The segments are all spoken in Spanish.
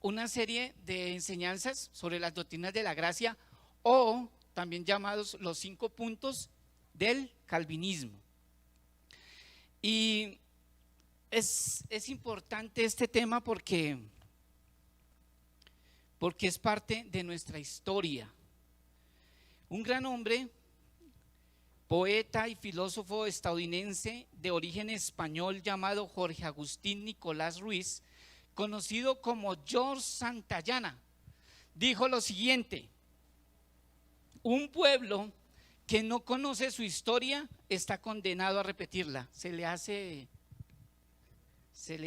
una serie de enseñanzas sobre las doctrinas de la gracia, o también llamados los 5 puntos del calvinismo. Y es importante este tema porque es parte de nuestra historia. Un gran hombre, poeta y filósofo estadounidense de origen español llamado Jorge Agustín Nicolás Ruiz, conocido como George Santayana, dijo lo siguiente: un pueblo que no conoce su historia está condenado a repetirla. ¿Se le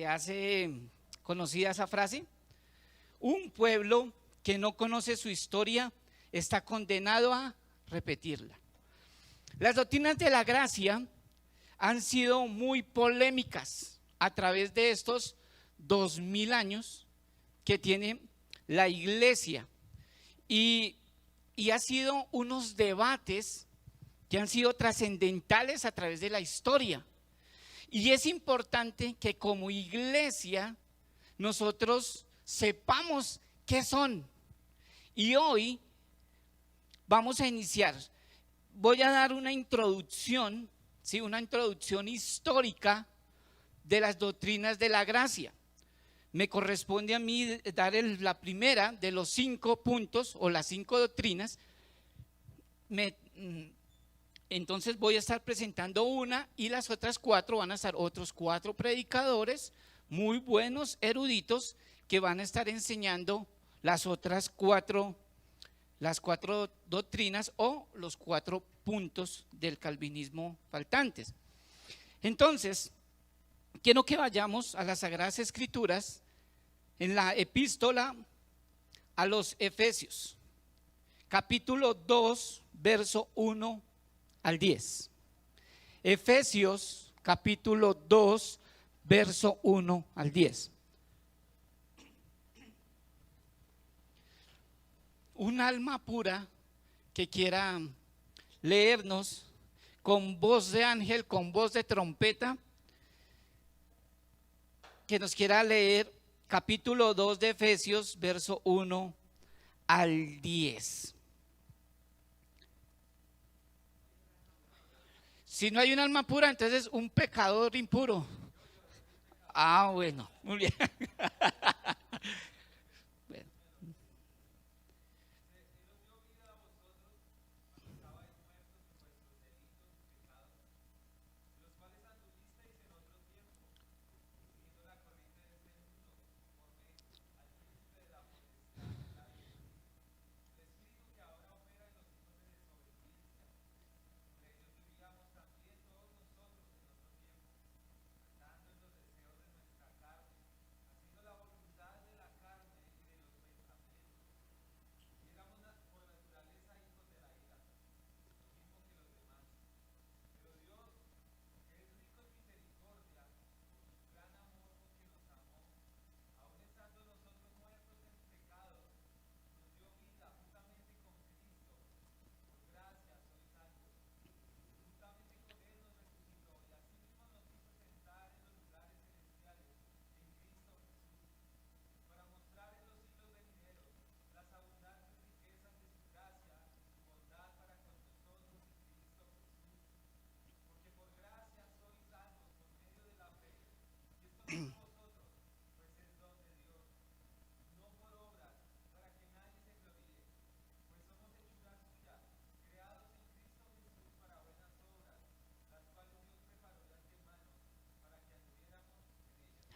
hace conocida esa frase? Un pueblo que no conoce su historia está condenado a repetirla. Las doctrinas de la gracia han sido muy polémicas a través de estos 2000 años que tiene la iglesia, y ha sido unos debates que han sido trascendentales a través de la historia. Y es importante que como iglesia nosotros sepamos qué son. Y hoy vamos a iniciar. Voy a dar una introducción, ¿sí? Una introducción histórica de las doctrinas de la gracia. Me corresponde a mí dar la primera de los 5 puntos o las 5 doctrinas. Entonces voy a estar presentando una, y las otras 4 van a estar otros 4 predicadores muy buenos, eruditos, que van a estar enseñando las otras 4 doctrinas o los 4 puntos del calvinismo faltantes. Entonces, quiero que vayamos a las Sagradas Escrituras en la epístola a los Efesios, capítulo 2, verso 1 al 10. Efesios, capítulo 2, verso 1 al 10. Un alma pura que quiera leernos con voz de ángel, con voz de trompeta, que nos quiera leer capítulo 2 de Efesios, verso 1 al 10. Si no hay un alma pura, entonces un pecador impuro. Ah, bueno, muy bien. Bueno.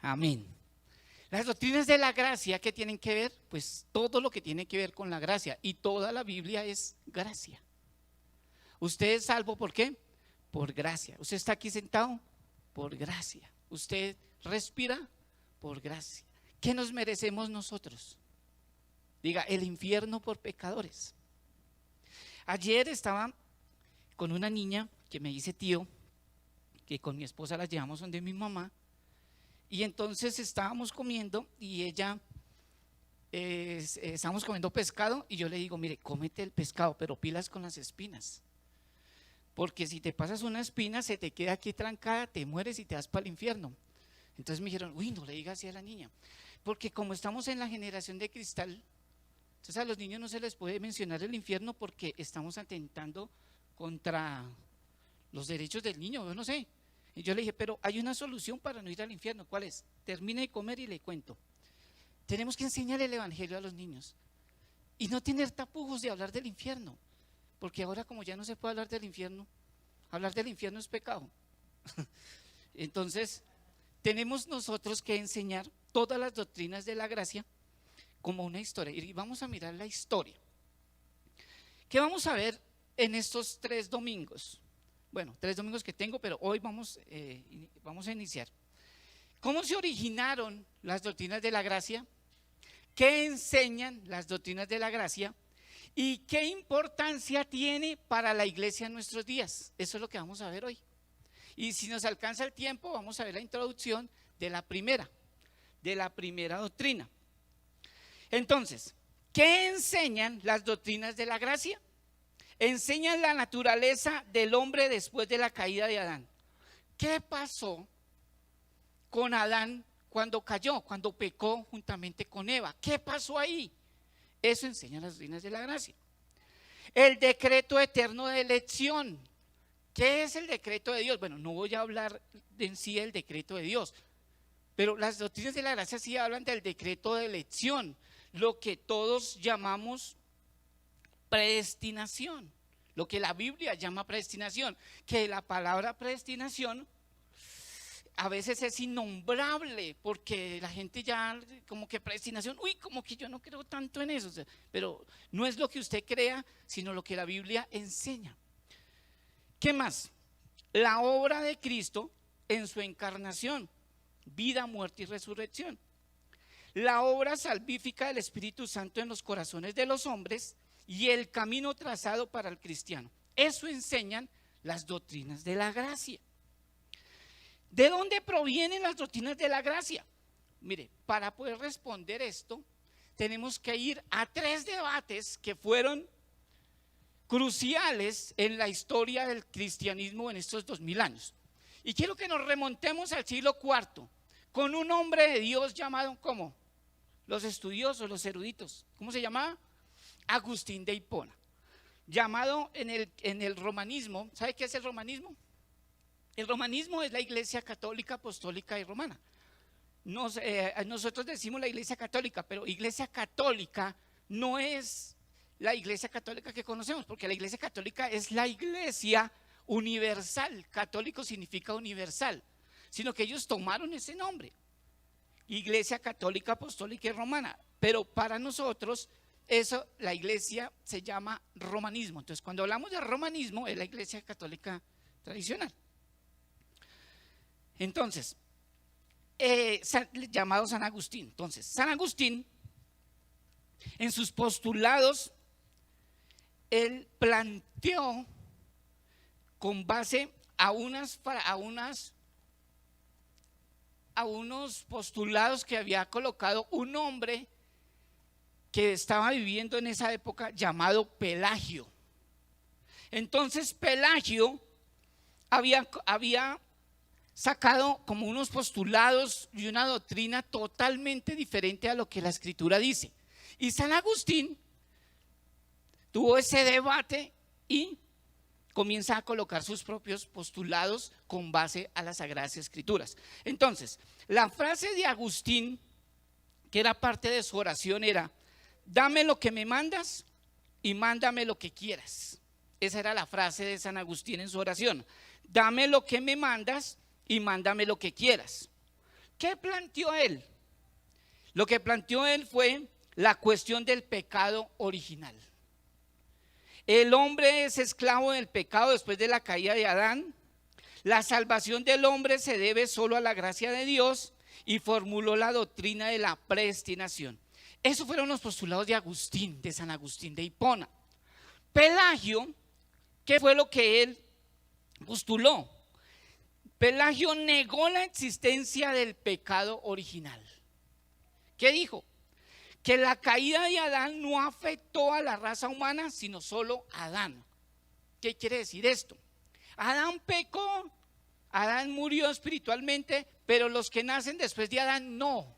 Amén. Las doctrinas de la gracia, ¿qué tienen que ver? Pues todo lo que tiene que ver con la gracia, y toda la Biblia es gracia. Usted es salvo, ¿por qué? Por gracia. Usted está aquí sentado por gracia. Usted respira por gracia. ¿Qué nos merecemos nosotros? Diga, el infierno por pecadores. Ayer estaba con una niña que me dice tío, que con mi esposa la llevamos donde mi mamá, y entonces estábamos comiendo y ella, estábamos comiendo pescado, y yo le digo, mire, cómete el pescado, pero pilas con las espinas, porque si te pasas una espina se te queda aquí trancada, te mueres y te vas para el infierno. Entonces me dijeron, uy, no le digas así a la niña. Porque como estamos en la generación de cristal, entonces a los niños no se les puede mencionar el infierno porque estamos atentando contra los derechos del niño, yo no sé. Y yo le dije, pero hay una solución para no ir al infierno, ¿cuál es? Termine de comer y le cuento. Tenemos que enseñar el evangelio a los niños y no tener tapujos de hablar del infierno, porque ahora como ya no se puede hablar del infierno es pecado. Entonces, tenemos nosotros que enseñar todas las doctrinas de la gracia como una historia. Y vamos a mirar la historia. ¿Qué vamos a ver en estos 3 domingos? Bueno, 3 domingos que tengo, pero hoy vamos a iniciar. ¿Cómo se originaron las doctrinas de la gracia? ¿Qué enseñan las doctrinas de la gracia? ¿Y qué importancia tiene para la iglesia en nuestros días? Eso es lo que vamos a ver hoy. Y si nos alcanza el tiempo, vamos a ver la introducción de la primera doctrina. Entonces, ¿qué enseñan las doctrinas de la gracia? Enseñan la naturaleza del hombre después de la caída de Adán. ¿Qué pasó con Adán cuando cayó, cuando pecó juntamente con Eva? ¿Qué pasó ahí? Eso enseñan las doctrinas de la gracia. El decreto eterno de elección. ¿Qué es el decreto de Dios? Bueno, no voy a hablar en sí del decreto de Dios, pero las doctrinas de la gracia sí hablan del decreto de elección, lo que todos llamamos predestinación, lo que la Biblia llama predestinación, que la palabra predestinación a veces es innombrable, porque la gente ya como que predestinación, uy, como que yo no creo tanto en eso, pero no es lo que usted crea, sino lo que la Biblia enseña. ¿Qué más? La obra de Cristo en su encarnación, vida, muerte y resurrección. La obra salvífica del Espíritu Santo en los corazones de los hombres y el camino trazado para el cristiano. Eso enseñan las doctrinas de la gracia. ¿De dónde provienen las doctrinas de la gracia? Mire, para poder responder esto, tenemos que ir a 3 debates que fueron cruciales en la historia del cristianismo en estos 2000 años. Y quiero que nos remontemos al siglo IV con un hombre de Dios llamado, ¿cómo? Los estudiosos, los eruditos, ¿cómo se llamaba? Agustín de Hipona, llamado en el romanismo. ¿Sabe qué es el romanismo? El romanismo es la Iglesia Católica, Apostólica y Romana. Nosotros decimos la Iglesia Católica, pero Iglesia Católica no es la Iglesia Católica que conocemos, porque la Iglesia Católica es la Iglesia universal. Católico significa universal, sino que ellos tomaron ese nombre, Iglesia Católica, Apostólica y Romana, pero para nosotros eso, la iglesia se llama romanismo. Entonces cuando hablamos de romanismo es la Iglesia Católica tradicional. Entonces, llamado San Agustín. Entonces, San Agustín, en sus postulados, él planteó con base a unos postulados que había colocado un hombre que estaba viviendo en esa época llamado Pelagio. Entonces Pelagio había sacado como unos postulados y una doctrina totalmente diferente a lo que la Escritura dice. Y San Agustín tuvo ese debate y comienza a colocar sus propios postulados con base a las Sagradas Escrituras. Entonces, la frase de Agustín, que era parte de su oración, era: dame lo que me mandas y mándame lo que quieras. Esa era la frase de San Agustín en su oración: dame lo que me mandas y mándame lo que quieras. ¿Qué planteó él? Lo que planteó él fue la cuestión del pecado original. El hombre es esclavo del pecado después de la caída de Adán. La salvación del hombre se debe solo a la gracia de Dios, y formuló la doctrina de la predestinación. Esos fueron los postulados de Agustín, de San Agustín de Hipona. Pelagio, ¿qué fue lo que él postuló? Pelagio negó la existencia del pecado original. ¿Qué dijo? Que la caída de Adán no afectó a la raza humana, sino solo a Adán. ¿Qué quiere decir esto? Adán pecó, Adán murió espiritualmente, pero los que nacen después de Adán no.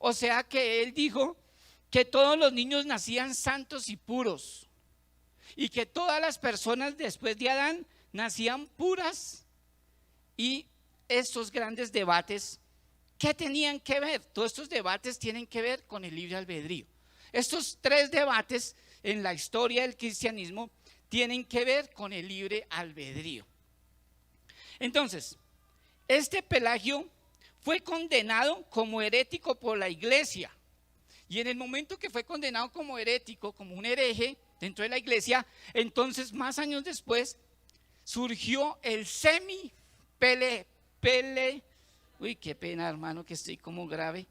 O sea que él dijo que todos los niños nacían santos y puros y que todas las personas después de Adán nacían puras. Y estos grandes debates, ¿qué tenían que ver? Todos estos debates tienen que ver con el libre albedrío. Estos tres debates en la historia del cristianismo tienen que ver con el libre albedrío. Entonces, este Pelagio fue condenado como herético por la iglesia. Y en el momento que fue condenado como herético, como un hereje dentro de la iglesia, entonces más años después surgió el uy, qué pena, hermano, que estoy como grave.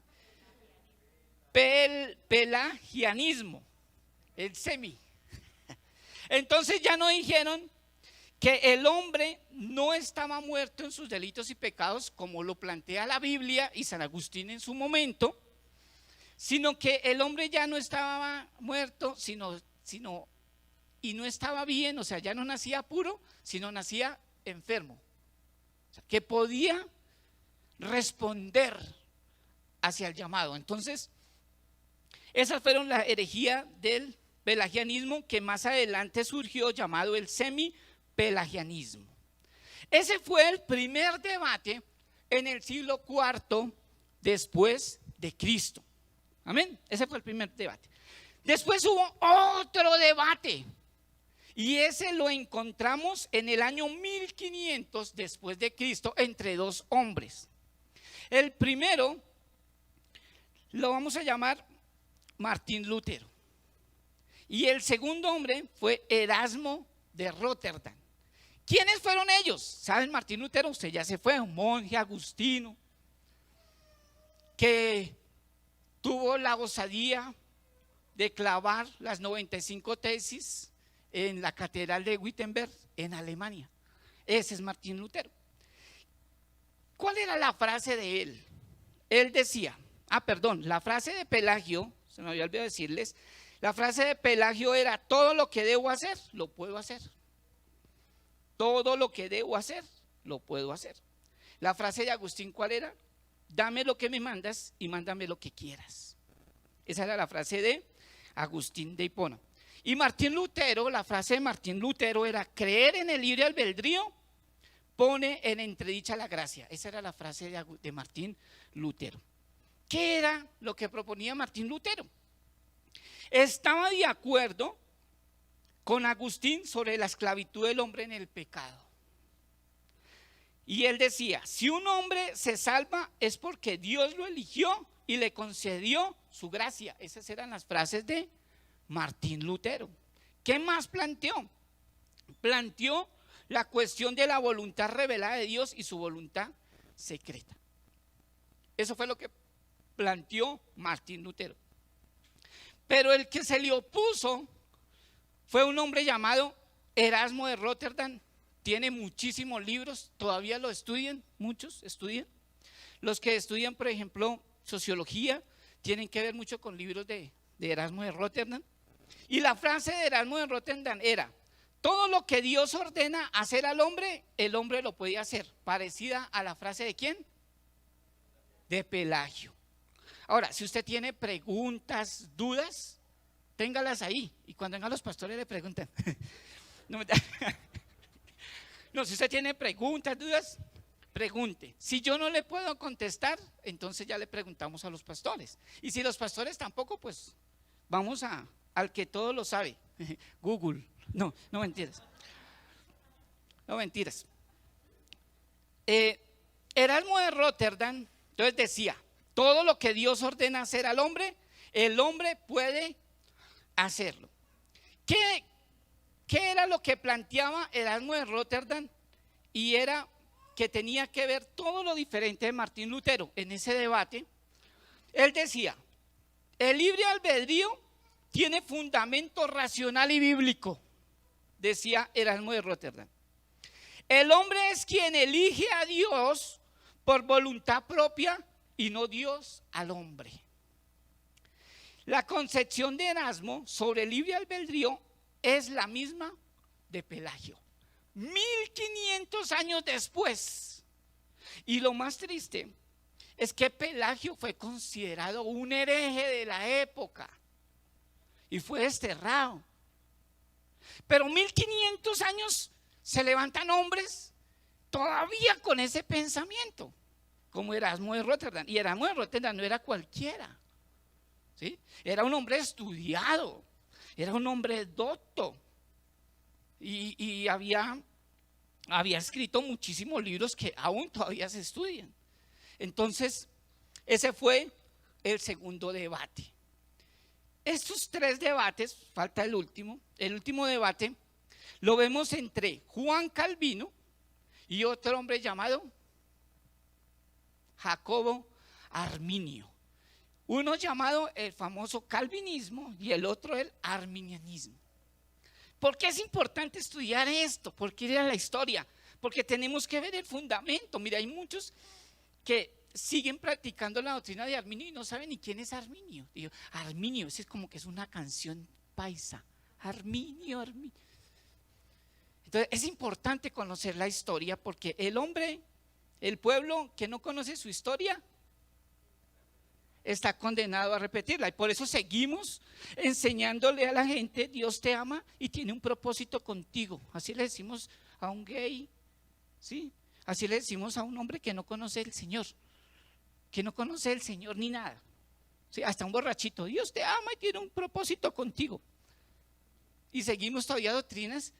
Pelagianismo, el semi. Entonces ya no dijeron que el hombre no estaba muerto en sus delitos y pecados como lo plantea la Biblia y San Agustín en su momento, sino que el hombre ya no estaba muerto, y no estaba bien, o sea, ya no nacía puro, sino nacía enfermo, o sea, que podía responder hacia el llamado. Entonces, esas fueron la herejía del pelagianismo, que más adelante surgió, llamado el semi-pelagianismo. Ese fue el primer debate en el siglo IV después de Cristo. Amén. Ese fue el primer debate. Después hubo otro debate, y ese lo encontramos en el año 1500 después de Cristo entre dos hombres. El primero lo vamos a llamar Martín Lutero, y el segundo hombre fue Erasmo de Rotterdam. ¿Quiénes fueron ellos? ¿Saben? Martín Lutero, usted ya se fue, un monje agustino que tuvo la osadía de clavar las 95 tesis en la catedral de Wittenberg en Alemania. Ese es Martín Lutero. ¿Cuál era la frase de él? Él decía, la frase de Pelagio, se me había olvidado decirles, la frase de Pelagio era: todo lo que debo hacer, lo puedo hacer. Todo lo que debo hacer, lo puedo hacer. La frase de Agustín, ¿cuál era? Dame lo que me mandas y mándame lo que quieras. Esa era la frase de Agustín de Hipona. Y Martín Lutero, la frase de Martín Lutero era: creer en el libre albedrío pone en entredicha la gracia. Esa era la frase de Martín Lutero. ¿Qué era lo que proponía Martín Lutero? Estaba de acuerdo con Agustín sobre la esclavitud del hombre en el pecado. Y él decía: si un hombre se salva es porque Dios lo eligió y le concedió su gracia. Esas eran las frases de Martín Lutero. ¿Qué más planteó? Planteó la cuestión de la voluntad revelada de Dios y su voluntad secreta. Eso fue lo que planteó Martín Lutero. Pero el que se le opuso fue un hombre llamado Erasmo de Rotterdam. Tiene muchísimos libros, todavía lo estudian, muchos estudian. Los que estudian, por ejemplo, sociología, tienen que ver mucho con libros de Erasmo de Rotterdam. Y la frase de Erasmo de Rotterdam era: todo lo que Dios ordena hacer al hombre, el hombre lo podía hacer. Parecida a la frase ¿de quién? De Pelagio. Ahora, si usted tiene preguntas, dudas, téngalas ahí, y cuando vengan los pastores le preguntan. No, si usted tiene preguntas, dudas, pregunte. Si yo no le puedo contestar, entonces ya le preguntamos a los pastores. Y si los pastores tampoco, pues vamos al que todo lo sabe, Google. No mentiras. No mentiras. Erasmo de Rotterdam entonces decía: todo lo que Dios ordena hacer al hombre, el hombre puede hacerlo. ¿Qué era lo que planteaba Erasmo de Rotterdam? Y era que tenía que ver todo lo diferente de Martín Lutero. En ese debate, él decía: el libre albedrío tiene fundamento racional y bíblico, decía Erasmo de Rotterdam. El hombre es quien elige a Dios por voluntad propia y no Dios al hombre. La concepción de Erasmo sobre el libre albedrío es la misma de Pelagio, 1500 años después. Y lo más triste es que Pelagio fue considerado un hereje de la época y fue desterrado. Pero 1500 años se levantan hombres todavía con ese pensamiento, como Erasmo de Rotterdam. Y Erasmo de Rotterdam no era cualquiera, ¿sí? Era un hombre estudiado, era un hombre docto y había escrito muchísimos libros que aún todavía se estudian. Entonces, ese fue el segundo debate. Estos tres debates, falta el último debate, lo vemos entre Juan Calvino y otro hombre llamado Jacobo Arminio. Uno llamado el famoso calvinismo y el otro el arminianismo. ¿Por qué es importante estudiar esto? ¿Por qué ir a la historia? Porque tenemos que ver el fundamento. Mira, hay muchos que siguen practicando la doctrina de Arminio y no saben ni quién es Arminio. Digo, Arminio, ese es como que es una canción paisa. Arminio, Arminio. Entonces es importante conocer la historia porque el hombre, el pueblo que no conoce su historia, está condenado a repetirla. Y por eso seguimos enseñándole a la gente: Dios te ama y tiene un propósito contigo. Así le decimos a un gay, ¿sí? Así le decimos a un hombre que no conoce el Señor, que no conoce el Señor ni nada, ¿sí? Hasta un borrachito: Dios te ama y tiene un propósito contigo. Y seguimos todavía doctrinas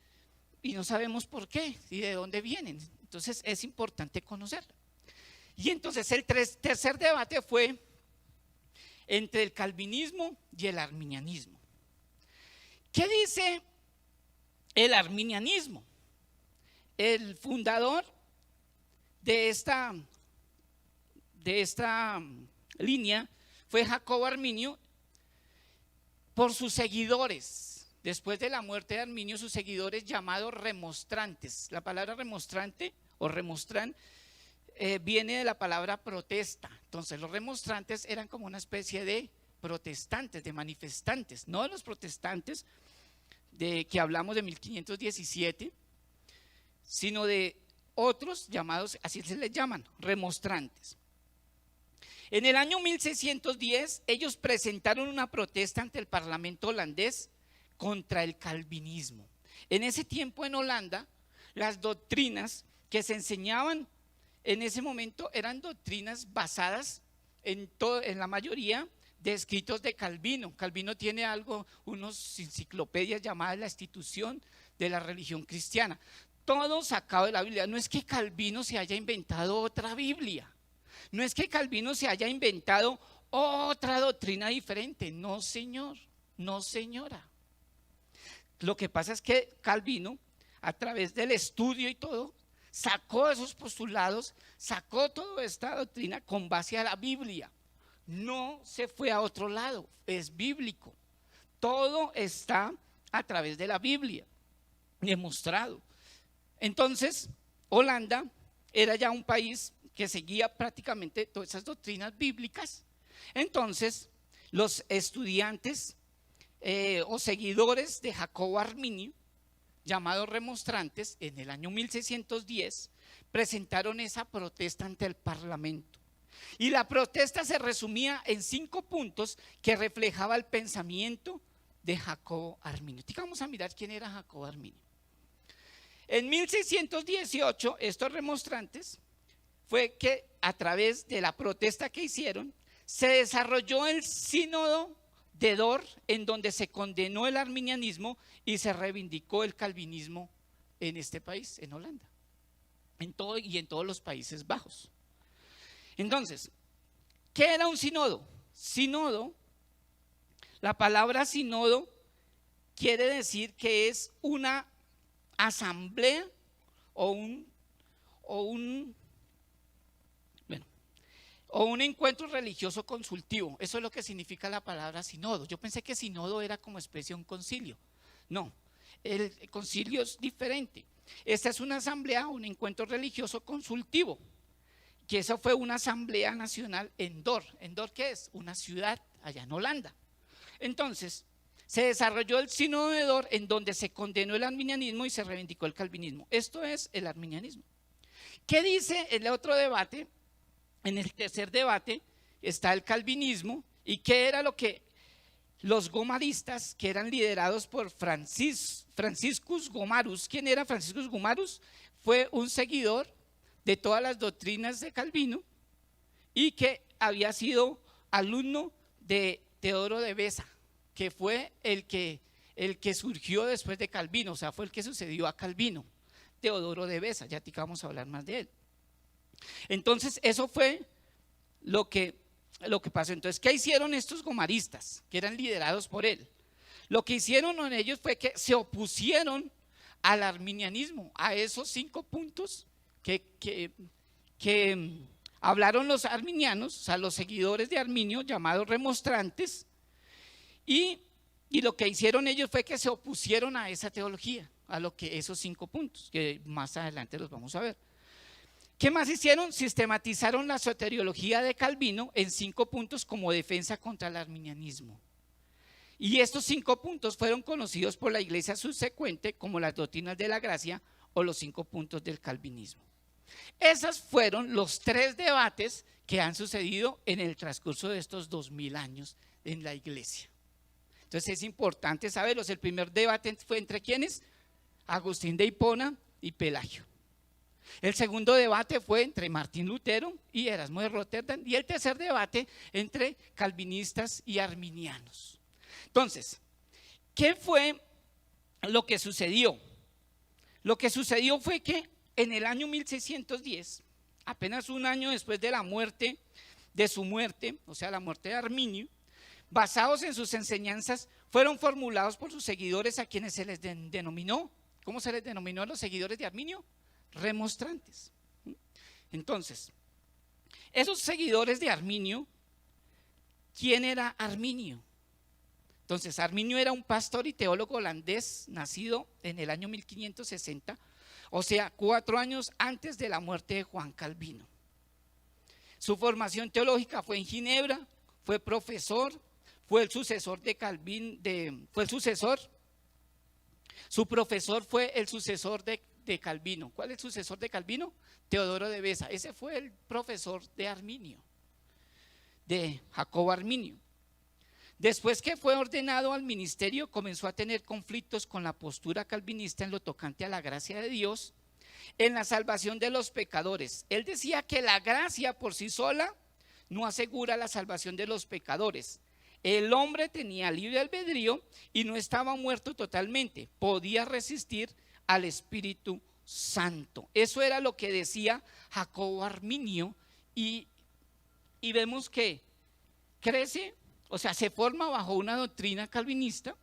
y no sabemos por qué y de dónde vienen. Entonces es importante conocerlo. Y entonces el tercer debate fue entre el calvinismo y el arminianismo. ¿Qué dice el arminianismo? El fundador de esta línea fue Jacobo Arminio, por sus seguidores. Después de la muerte de Arminio, sus seguidores llamados remonstrantes. La palabra remonstrante o remonstrán viene de la palabra protesta. Entonces los remonstrantes eran como una especie de protestantes, de manifestantes, no de los protestantes de que hablamos de 1517, sino de otros llamados, así se les llaman, remonstrantes. En el año 1610 ellos presentaron una protesta ante el parlamento holandés contra el calvinismo. En ese tiempo en Holanda, las doctrinas que se enseñaban en ese momento eran doctrinas basadas en la mayoría de escritos de Calvino. Calvino tiene unas enciclopedias llamadas La Institución de la Religión Cristiana. Todo sacado de la Biblia. No es que Calvino se haya inventado otra Biblia. No es que Calvino se haya inventado otra doctrina diferente. No, señor. No, señora. Lo que pasa es que Calvino, a través del estudio y todo, sacó esos postulados, sacó toda esta doctrina con base a la Biblia. No se fue a otro lado, es bíblico. Todo está a través de la Biblia, demostrado. Entonces, Holanda era ya un país que seguía prácticamente todas esas doctrinas bíblicas. Entonces, los estudiantes o seguidores de Jacobo Arminio, llamados remonstrantes, en el año 1610 presentaron esa protesta ante el parlamento. Y la protesta se resumía en 5 puntos que reflejaba el pensamiento de Jacobo Arminio. Vamos a mirar quién era Jacobo Arminio. En 1618 estos remonstrantes fue que a través de la protesta que hicieron se desarrolló el sínodo de Dort, en donde se condenó el arminianismo y se reivindicó el calvinismo en este país, en Holanda, en todos los Países Bajos. Entonces, ¿qué era un sínodo? Sínodo, la palabra sínodo quiere decir que es una asamblea o un encuentro religioso consultivo. Eso es lo que significa la palabra sínodo. Yo pensé que sínodo era como especie de un concilio. No, el concilio es diferente. Esta es una asamblea, un encuentro religioso consultivo, que eso fue una asamblea nacional en Dort. ¿En Dort qué es? Una ciudad allá en Holanda. Entonces, se desarrolló el sínodo de Dort, en donde se condenó el arminianismo y se reivindicó el calvinismo. Esto es el arminianismo. ¿Qué dice el otro debate? en el tercer debate está el calvinismo. ¿Y qué era lo que los gomaristas, que eran liderados por Franciscus Gomarus? ¿Quién era Franciscus Gomarus? Fue un seguidor de todas las doctrinas de Calvino y que había sido alumno de Teodoro de Beza, que fue el que surgió después de Calvino, o sea, fue el que sucedió a Calvino, Teodoro de Beza. Ya te vamos a hablar más de él. Entonces, eso fue lo que pasó. Entonces, ¿qué hicieron estos gomaristas que eran liderados por él? Lo que hicieron en ellos fue que se opusieron al arminianismo, a esos 5 puntos que hablaron los arminianos, o sea, los seguidores de Arminio, llamados remonstrantes, y lo que hicieron ellos fue que se opusieron a esa teología, a lo que esos 5 puntos, que más adelante los vamos a ver. ¿Qué más hicieron? Sistematizaron la soteriología de Calvino en 5 puntos como defensa contra el arminianismo. Y estos 5 puntos fueron conocidos por la iglesia subsecuente como las doctrinas de la gracia o los 5 puntos del calvinismo. Esos fueron los 3 debates que han sucedido en el transcurso de estos 2000 años en la iglesia. Entonces es importante saberlos. El primer debate fue entre ¿quiénes? Agustín de Hipona y Pelagio. El segundo debate fue entre Martín Lutero y Erasmo de Rotterdam, y el tercer debate entre calvinistas y arminianos. Entonces, ¿qué fue lo que sucedió? Lo que sucedió fue que en el año 1610, apenas un año después de su muerte, o sea, la muerte de Arminio, basados en sus enseñanzas, fueron formulados por sus seguidores, a quienes se les denominó, ¿cómo se les denominó a los seguidores de Arminio? Remonstrantes. Entonces, esos seguidores de Arminio, ¿quién era Arminio? Entonces, Arminio era un pastor y teólogo holandés nacido en el año 1560, o sea, 4 años antes de la muerte de Juan Calvino. Su formación teológica fue en Ginebra, fue profesor, fue el sucesor de Calvino, su profesor fue el sucesor de Calvino. ¿Cuál es el sucesor de Calvino? Teodoro de Beza. Ese fue el profesor de Arminio, de Jacobo Arminio. Después que fue ordenado al ministerio, comenzó a tener conflictos con la postura calvinista en lo tocante a la gracia de Dios en la salvación de los pecadores. Él decía que la gracia por sí sola no asegura la salvación de los pecadores. El hombre tenía libre albedrío y no estaba muerto totalmente, podía resistir al Espíritu Santo. Eso era lo que decía Jacobo Arminio, y vemos que crece, o sea, se forma bajo una doctrina calvinista,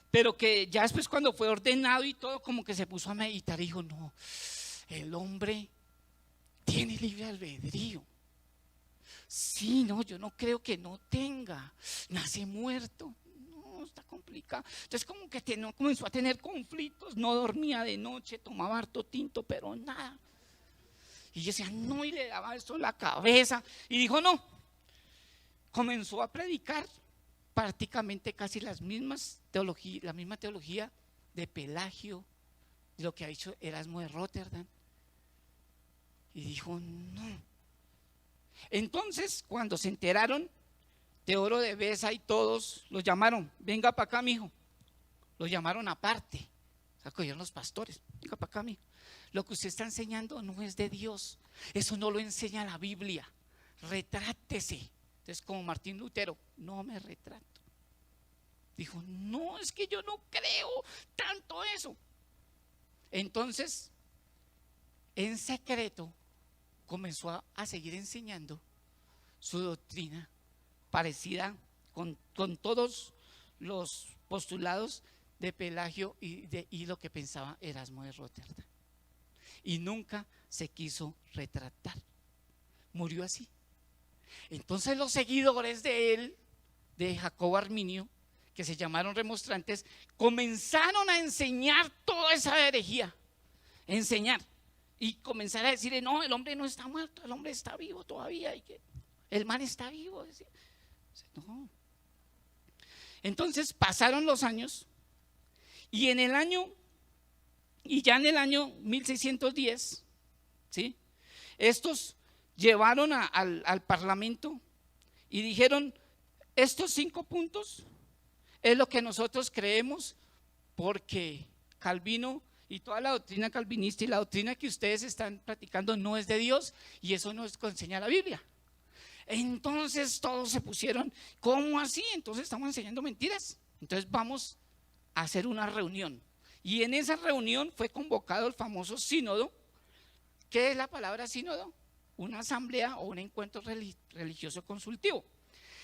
pero que ya después, cuando fue ordenado y todo, como que se puso a meditar y dijo: no, el hombre tiene libre albedrío. Sí, no, yo no creo que no tenga, nace muerto. Está complicado. Entonces, como que comenzó a tener conflictos, no dormía de noche, tomaba harto tinto, pero nada. Y yo decía: no, y le daba esto en la cabeza, y dijo: no. Comenzó a predicar prácticamente casi la misma teología de Pelagio, de lo que ha dicho Erasmo de Rotterdam. Y dijo: no. Entonces, cuando se enteraron, Teodoro de Beza y todos los llamaron: venga para acá, mijo. Lo llamaron aparte, acogieron los pastores: venga para acá, mijo. Lo que usted está enseñando no es de Dios, eso no lo enseña la Biblia, retrátese. Entonces, como Martín Lutero: no me retrato. Dijo: no, es que yo no creo tanto eso. Entonces, en secreto, comenzó a seguir enseñando su doctrina, parecida con todos los postulados de Pelagio y lo que pensaba Erasmo de Rotterdam. Y nunca se quiso retratar. Murió así. Entonces, los seguidores de él, de Jacobo Arminio, que se llamaron remonstrantes, comenzaron a enseñar toda esa herejía. Enseñar. Y comenzar a decirle: no, el hombre no está muerto, el hombre está vivo todavía, y que el man está vivo. Decía. No. Entonces pasaron los años, y ya en el año 1610, ¿sí? Estos llevaron al Parlamento y dijeron: estos 5 puntos es lo que nosotros creemos, porque Calvino y toda la doctrina calvinista y la doctrina que ustedes están practicando no es de Dios, y eso no es lo que enseña la Biblia. Entonces todos se pusieron: ¿cómo así? Entonces estamos enseñando mentiras. Entonces vamos a hacer una reunión. Y en esa reunión fue convocado el famoso sínodo. ¿Qué es la palabra sínodo? Una asamblea o un encuentro religioso consultivo.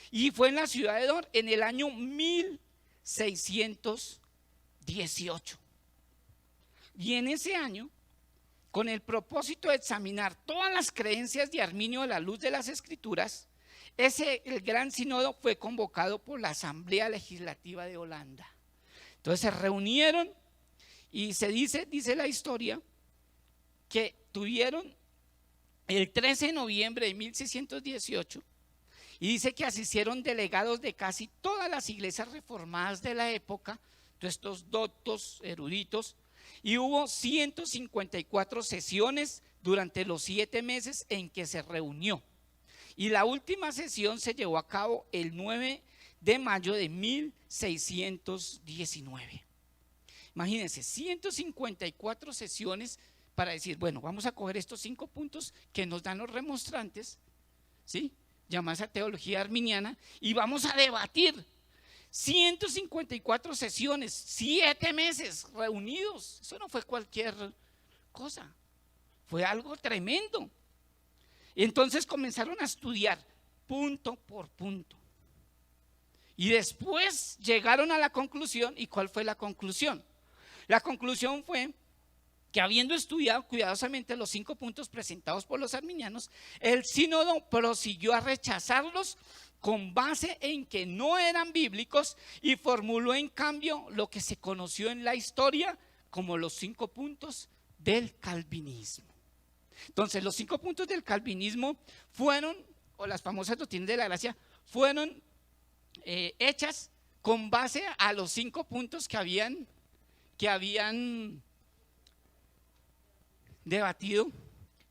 Y fue en la ciudad de Dor en el año 1618. Y en ese año, con el propósito de examinar todas las creencias de Arminio a la luz de las Escrituras, el gran sínodo fue convocado por la Asamblea Legislativa de Holanda. Entonces se reunieron y dice la historia, que tuvieron el 13 de noviembre de 1618, y dice que asistieron delegados de casi todas las iglesias reformadas de la época, todos estos doctos, eruditos, y hubo 154 sesiones durante los 7 meses en que se reunió. Y la última sesión se llevó a cabo el 9 de mayo de 1619. Imagínense, 154 sesiones para decir: bueno, vamos a coger estos 5 puntos que nos dan los remonstrantes, ¿sí?, llamadas a teología arminiana, y vamos a debatir. 154 sesiones, 7 meses reunidos. Eso no fue cualquier cosa, fue algo tremendo. Entonces comenzaron a estudiar punto por punto, y después llegaron a la conclusión. ¿Y cuál fue la conclusión? La conclusión fue que, habiendo estudiado cuidadosamente los 5 puntos presentados por los arminianos, el sínodo prosiguió a rechazarlos con base en que no eran bíblicos, y formuló en cambio lo que se conoció en la historia como los 5 puntos del calvinismo. Entonces, los 5 puntos del calvinismo fueron, o las famosas doctrinas de la gracia, fueron hechas con base a los 5 puntos que habían debatido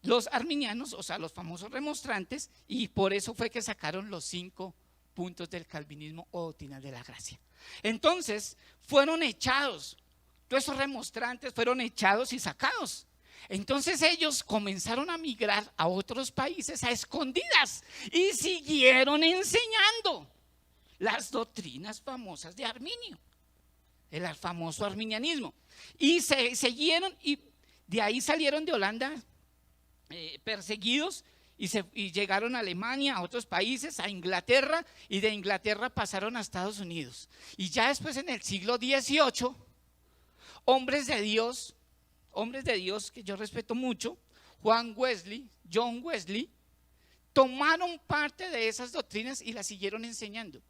los arminianos, o sea, los famosos remonstrantes, y por eso fue que sacaron los 5 puntos del calvinismo o doctrina de la gracia. Entonces fueron echados, todos esos remonstrantes fueron echados y sacados. Entonces ellos comenzaron a migrar a otros países a escondidas y siguieron enseñando las doctrinas famosas de Arminio, el famoso arminianismo, y se siguieron, y de ahí salieron de Holanda perseguidos, y llegaron a Alemania, a otros países, a Inglaterra, y de Inglaterra pasaron a Estados Unidos. Y ya después, en el siglo XVIII, hombres de Dios que yo respeto mucho, John Wesley, tomaron parte de esas doctrinas y las siguieron enseñando.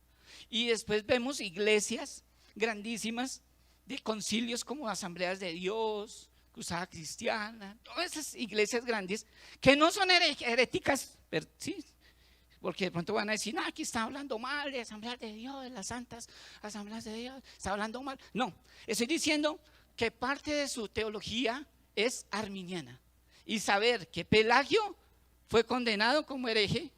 Y después vemos iglesias grandísimas de concilios como Asambleas de Dios, Cruzada Cristiana, todas esas iglesias grandes que no son heréticas, pero sí, porque de pronto van a decir: no, aquí está hablando mal de Asambleas de Dios, de las santas Asambleas de Dios, está hablando mal. No, estoy diciendo que parte de su teología es arminiana, y saber que Pelagio fue condenado como hereje,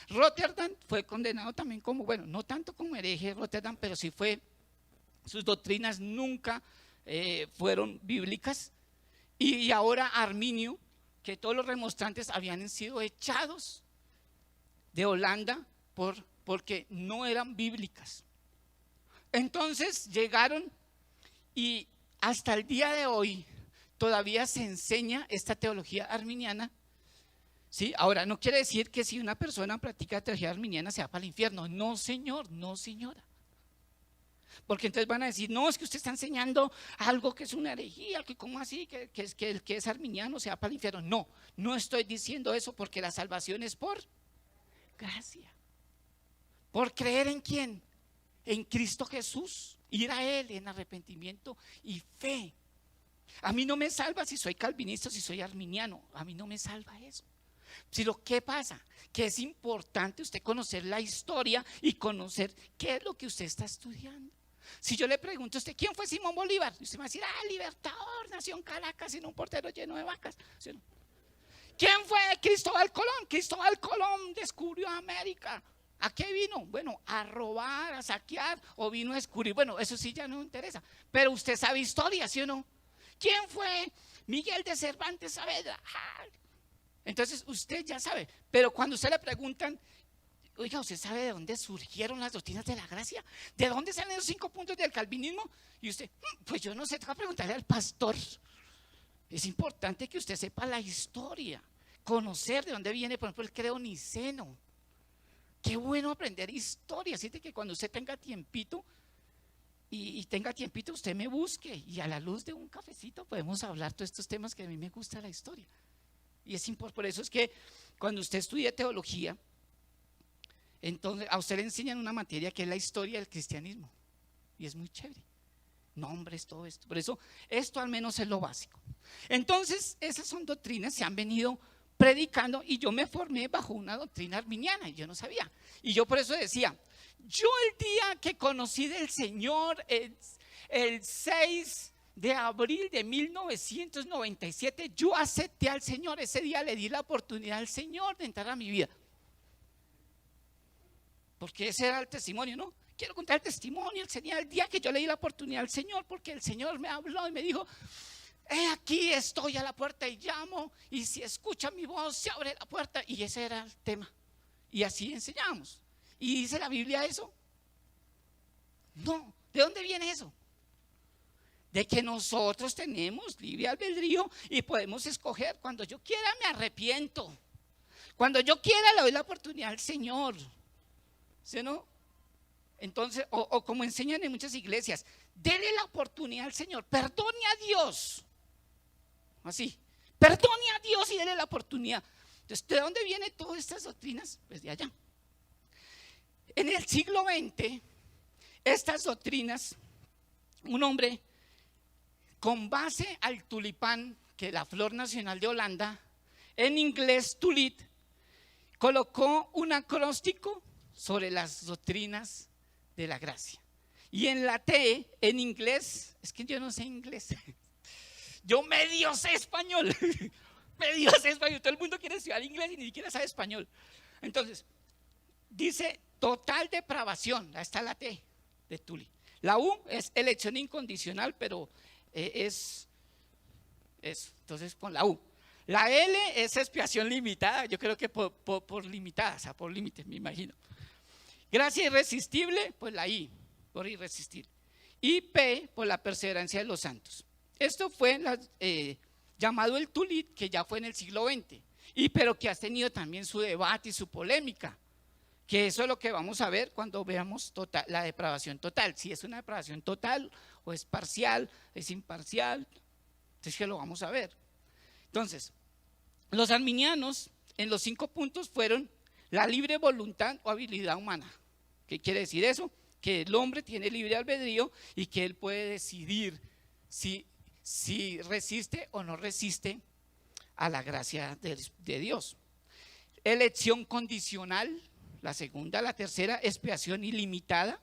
Rotterdam fue condenado también como, bueno, no tanto como hereje Rotterdam, pero sí fue, sus doctrinas nunca fueron bíblicas. Y ahora Arminio, que todos los remonstrantes habían sido echados de Holanda porque no eran bíblicas. Entonces llegaron, y hasta el día de hoy todavía se enseña esta teología arminiana, ¿sí? Ahora, no quiere decir que si una persona practica teología arminiana se va para el infierno. No, señor, no, señora. Porque entonces van a decir: no, es que usted está enseñando algo que es una herejía, que cómo así, que el que es arminiano se va para el infierno. No, no estoy diciendo eso, porque la salvación es por gracia, por creer en quién, en Cristo Jesús, ir a Él en arrepentimiento y fe. A mí no me salva si soy calvinista o si soy arminiano, a mí no me salva eso. Si lo que pasa, que es importante usted conocer la historia y conocer qué es lo que usted está estudiando. Si yo le pregunto a usted: ¿quién fue Simón Bolívar? Y usted me va a decir: libertador, nació en Caracas en un portero lleno de vacas. ¿Quién fue Cristóbal Colón? Cristóbal Colón descubrió América. ¿A qué vino? Bueno, a robar, a saquear, o vino a descubrir. Bueno, eso sí ya no me interesa. Pero usted sabe historia, ¿sí o no? ¿Quién fue Miguel de Cervantes Saavedra? Entonces usted ya sabe. Pero cuando usted le preguntan, oiga, ¿usted sabe de dónde surgieron las doctrinas de la gracia? ¿De dónde salen los 5 puntos del calvinismo? Y usted, pues yo no sé, te voy a preguntarle al pastor. Es importante que usted sepa la historia, conocer de dónde viene, por ejemplo, el credo niceno. Qué bueno aprender historia. Siente que cuando usted tenga tiempito y tenga tiempito, usted me busque y a la luz de un cafecito podemos hablar todos estos temas que a mí me gusta la historia. Y es importante, por eso es que cuando usted estudia teología, entonces a usted le enseñan una materia que es la historia del cristianismo. Y es muy chévere. Nombres, todo esto. Por eso, esto al menos es lo básico. Entonces, esas son doctrinas que se han venido predicando y yo me formé bajo una doctrina arminiana y yo no sabía. Y yo por eso decía, yo el día que conocí del Señor, el 6 de abril de 1997, yo acepté al Señor. Ese día le di la oportunidad al Señor de entrar a mi vida. Porque ese era el testimonio, ¿no? Quiero contar el testimonio. El día que yo le di la oportunidad al Señor, porque el Señor me habló y me dijo, aquí estoy a la puerta y llamo, y si escucha mi voz se abre la puerta. Y ese era el tema. Y así enseñamos. ¿Y dice la Biblia eso? No. ¿De dónde viene eso? De que nosotros tenemos libre albedrío y podemos escoger. Cuando yo quiera me arrepiento. Cuando yo quiera le doy la oportunidad al Señor. ¿Sí o no? Entonces, o como enseñan en muchas iglesias, dele la oportunidad al Señor, perdone a Dios. Así, perdone a Dios y dele la oportunidad. Entonces, ¿de dónde vienen todas estas doctrinas? Pues de allá. En el siglo XX, estas doctrinas, un hombre con base al tulipán, que es la flor nacional de Holanda, en inglés tulip, colocó un acróstico sobre las doctrinas de la gracia. Y en la T, en inglés, es que yo no sé inglés, yo medio sé español, medio sé español, todo el mundo quiere estudiar inglés y ni siquiera sabe español. Entonces, dice total depravación, ahí está la T de Tuli. La U es elección incondicional, pero es eso, entonces con la U. La L es expiación limitada, yo creo que por limitada, o sea, por límites, me imagino. Gracia irresistible, pues la I, por irresistible. Y P, por la perseverancia de los santos. Esto fue llamado el Tulit, que ya fue en el siglo XX, pero que ha tenido también su debate y su polémica, que eso es lo que vamos a ver cuando veamos la depravación total, si es una depravación total o es parcial, es imparcial, entonces que lo vamos a ver. Entonces, los arminianos en los 5 puntos fueron la libre voluntad o habilidad humana. ¿Qué quiere decir eso? Que el hombre tiene libre albedrío y que él puede decidir si resiste o no resiste a la gracia de Dios. Elección condicional, la segunda. La tercera, expiación ilimitada,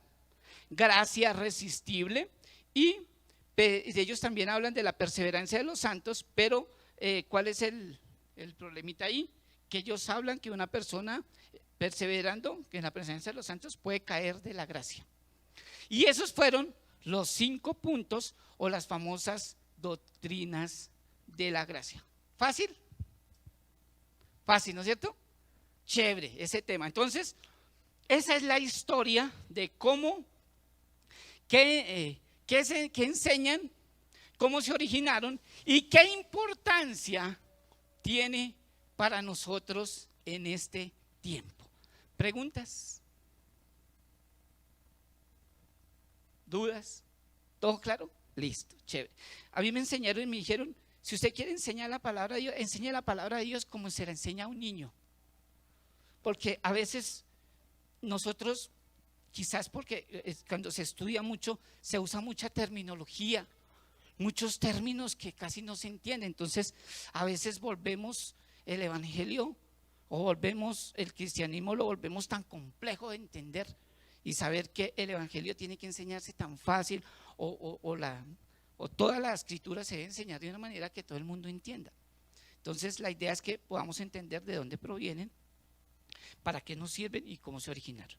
gracia resistible. Y ellos también hablan de la perseverancia de los santos, pero ¿cuál es el problemita ahí? Que ellos hablan que una persona perseverando, que en la presencia de los santos puede caer de la gracia. Y esos fueron los 5 puntos o las famosas doctrinas de la gracia. ¿Fácil? Fácil, ¿no es cierto? Chévere ese tema. Entonces, esa es la historia de cómo, qué enseñan, cómo se originaron y qué importancia tiene para nosotros en este tiempo. ¿Preguntas? ¿Dudas? ¿Todo claro? Listo, chévere. A mí me enseñaron y me dijeron, si usted quiere enseñar la palabra de Dios, enseñe la palabra de Dios como se la enseña a un niño. Porque a veces nosotros, quizás porque cuando se estudia mucho, se usa mucha terminología, muchos términos que casi no se entienden. Entonces, a veces volvemos el evangelio o volvemos el cristianismo, lo volvemos tan complejo de entender y saber que el evangelio tiene que enseñarse tan fácil o toda la escritura se debe enseñar de una manera que todo el mundo entienda. Entonces la idea es que podamos entender de dónde provienen, para qué nos sirven y cómo se originaron.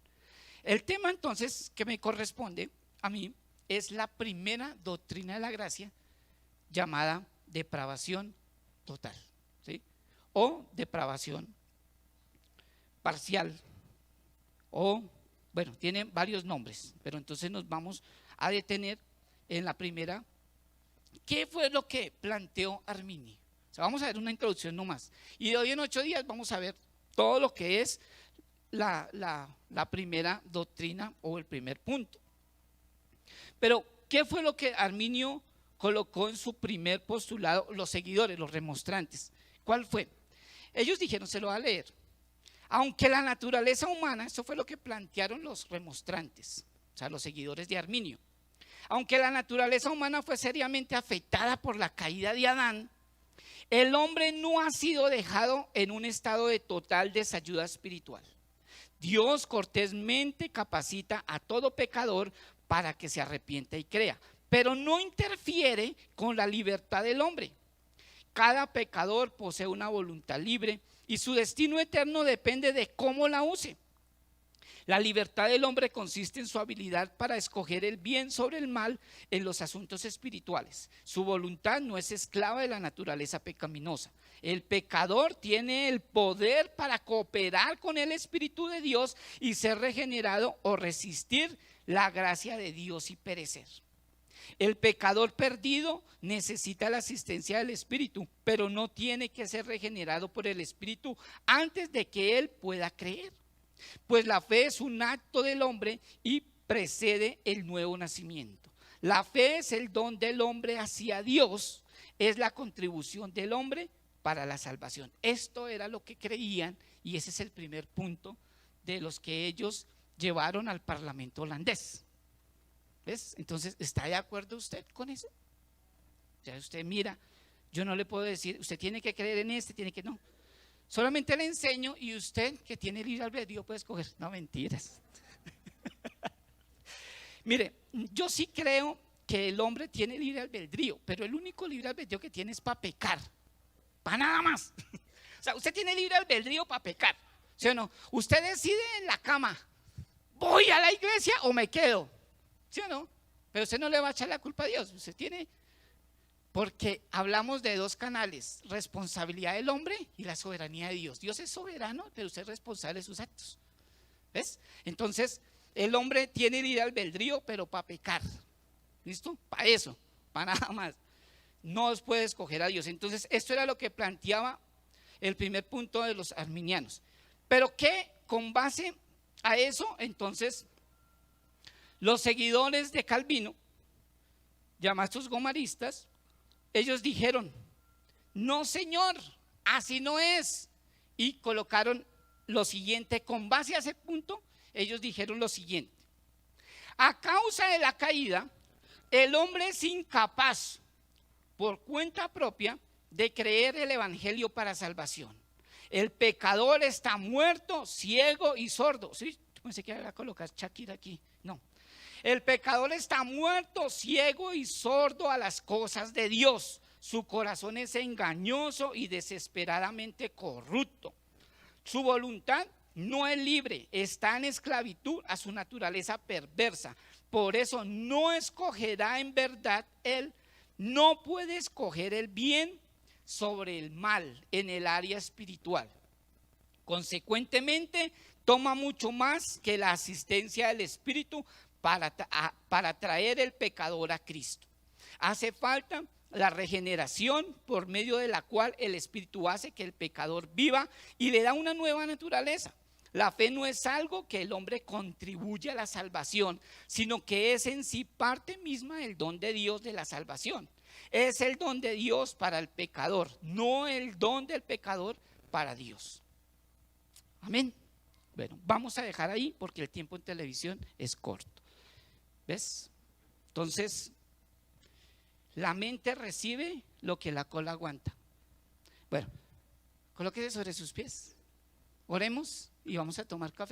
El tema entonces que me corresponde a mí es la primera doctrina de la gracia llamada depravación total, ¿sí? O depravación parcial, o bueno, tiene varios nombres, pero entonces nos vamos a detener en la primera. ¿Qué fue lo que planteó Arminio? O sea, vamos a ver una introducción nomás, y de hoy en 8 días vamos a ver todo lo que es la primera doctrina o el primer punto. Pero, ¿qué fue lo que Arminio colocó en su primer postulado? Los seguidores, los remonstrantes. ¿Cuál fue? Ellos dijeron, se lo va a leer: aunque la naturaleza humana, esto fue lo que plantearon los remonstrantes, o sea, los seguidores de Arminio. Aunque la naturaleza humana fue seriamente afectada por la caída de Adán, el hombre no ha sido dejado en un estado de total desayuda espiritual. Dios cortésmente capacita a todo pecador para que se arrepienta y crea, pero no interfiere con la libertad del hombre. Cada pecador posee una voluntad libre y su destino eterno depende de cómo la use. La libertad del hombre consiste en su habilidad para escoger el bien sobre el mal en los asuntos espirituales. Su voluntad no es esclava de la naturaleza pecaminosa. El pecador tiene el poder para cooperar con el Espíritu de Dios y ser regenerado, o resistir la gracia de Dios y perecer. El pecador perdido necesita la asistencia del Espíritu, pero no tiene que ser regenerado por el Espíritu antes de que él pueda creer. Pues la fe es un acto del hombre y precede el nuevo nacimiento. La fe es el don del hombre hacia Dios, es la contribución del hombre para la salvación. Esto era lo que creían, y ese es el primer punto de los que ellos llevaron al parlamento holandés. ¿Ves? Entonces, ¿está de acuerdo usted con eso? O sea, usted mira, yo no le puedo decir, usted tiene que creer en este, tiene que no. Solamente le enseño, y usted que tiene libre albedrío puede escoger. No, mentiras. Mire, yo sí creo que el hombre tiene libre albedrío, pero el único libre albedrío que tiene es para pecar, para nada más. O sea, usted tiene libre albedrío para pecar, ¿sí o no? Usted decide en la cama, ¿voy a la iglesia o me quedo? ¿Sí o no? Pero usted no le va a echar la culpa a Dios. Usted tiene, porque hablamos de dos canales: responsabilidad del hombre y la soberanía de Dios. Dios es soberano, pero usted es responsable de sus actos. ¿Ves? Entonces, el hombre tiene libre albedrío, pero para pecar. ¿Listo? Para eso, para nada más. No puede escoger a Dios. Entonces, esto era lo que planteaba el primer punto de los arminianos. Pero que con base a eso, entonces, los seguidores de Calvino, llamados gomaristas, ellos dijeron: no, señor, así no es. Y colocaron lo siguiente, con base a ese punto, ellos dijeron lo siguiente: a causa de la caída, el hombre es incapaz por cuenta propia de creer el evangelio para salvación. El pecador está muerto, ciego y sordo. ¿Sí? Pensé que iba a colocar Shakira aquí. No. El pecador está muerto, ciego y sordo a las cosas de Dios. Su corazón es engañoso y desesperadamente corrupto. Su voluntad no es libre, está en esclavitud a su naturaleza perversa. Por eso no escogerá en verdad él, no puede escoger el bien sobre el mal en el área espiritual. Consecuentemente, toma mucho más que la asistencia del Espíritu para traer el pecador a Cristo. Hace falta la regeneración, por medio de la cual el Espíritu hace que el pecador viva y le da una nueva naturaleza. La fe no es algo que el hombre contribuye a la salvación, sino que es en sí parte misma del don de Dios de la salvación. Es el don de Dios para el pecador, no el don del pecador para Dios. Amén. Bueno, vamos a dejar ahí porque el tiempo en televisión es corto. ¿Ves? Entonces, la mente recibe lo que la cola aguanta. Bueno, colóquese sobre sus pies. Oremos y vamos a tomar café.